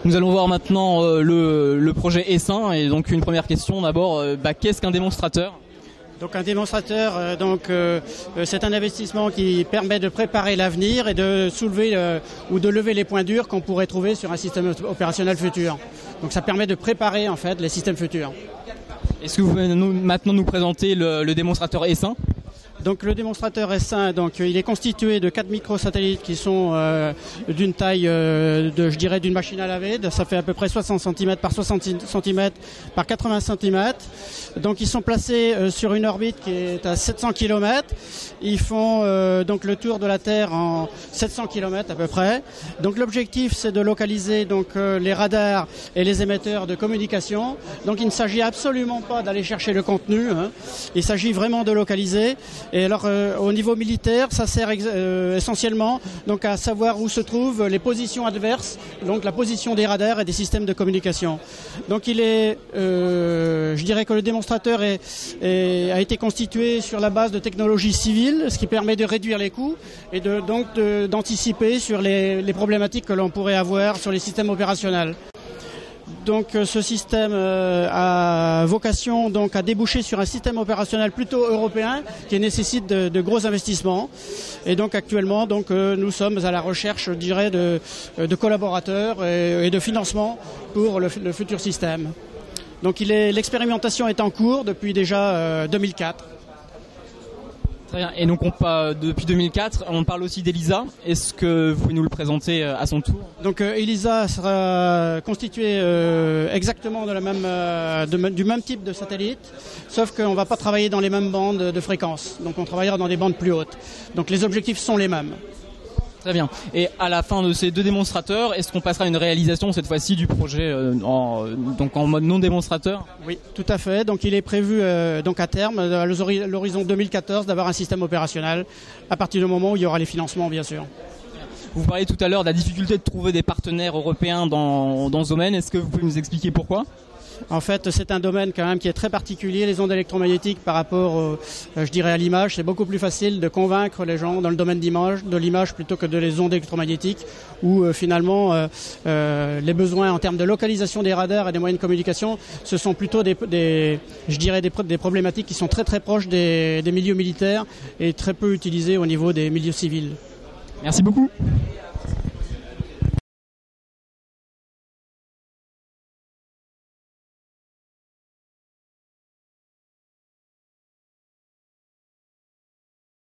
Nous allons voir maintenant le projet Essin. Et donc une première question d'abord, qu'est-ce qu'un démonstrateur ? Donc un démonstrateur, c'est un investissement qui permet de préparer l'avenir et de soulever ou de lever les points durs qu'on pourrait trouver sur un système opérationnel futur. Donc ça permet de préparer en fait les systèmes futurs. Est-ce que vous pouvez maintenant nous présenter le démonstrateur Essin ? Donc le démonstrateur Essin, il est constitué de 4 microsatellites qui sont d'une taille d'une machine à laver. Ça fait à peu près 60 cm par 60 cm par 80 cm. Donc ils sont placés sur une orbite qui est à 700 km. Ils font donc le tour de la Terre en 700 km à peu près. Donc l'objectif c'est de localiser les radars et les émetteurs de communication. Donc il ne s'agit absolument pas d'aller chercher le contenu. Il s'agit vraiment de localiser. Et alors au niveau militaire, ça sert essentiellement à savoir où se trouvent les positions adverses, donc la position des radars et des systèmes de communication. Donc je dirais que le démonstrateur a été constitué sur la base de technologies civiles, ce qui permet de réduire les coûts et d'anticiper sur les problématiques que l'on pourrait avoir sur les systèmes opérationnels. Donc ce système a vocation à déboucher sur un système opérationnel plutôt européen qui nécessite de gros investissements. Et donc actuellement nous sommes à la recherche, je dirais, de collaborateurs et de financement pour le futur système. Donc l'expérimentation est en cours depuis déjà 2004. Très bien. Et donc depuis 2004, on parle aussi d'ELISA. Est-ce que vous pouvez nous le présenter à son tour ? Donc ELISA sera constitué exactement du même type de satellite, sauf qu'on ne va pas travailler dans les mêmes bandes de fréquences. Donc on travaillera dans des bandes plus hautes. Donc les objectifs sont les mêmes. Très bien. Et à la fin de ces deux démonstrateurs, est-ce qu'on passera à une réalisation cette fois-ci du projet en mode non démonstrateur ? Oui, tout à fait. Donc il est prévu à terme, à l'horizon 2014, d'avoir un système opérationnel à partir du moment où il y aura les financements, bien sûr. Vous parliez tout à l'heure de la difficulté de trouver des partenaires européens dans ce domaine. Est-ce que vous pouvez nous expliquer pourquoi ? En fait, c'est un domaine quand même qui est très particulier. Les ondes électromagnétiques par rapport, à l'image, c'est beaucoup plus facile de convaincre les gens dans le domaine de l'image plutôt que de les ondes électromagnétiques, où finalement les besoins en termes de localisation des radars et des moyens de communication, ce sont plutôt des problématiques qui sont très très proches des milieux militaires et très peu utilisées au niveau des milieux civils. Merci beaucoup.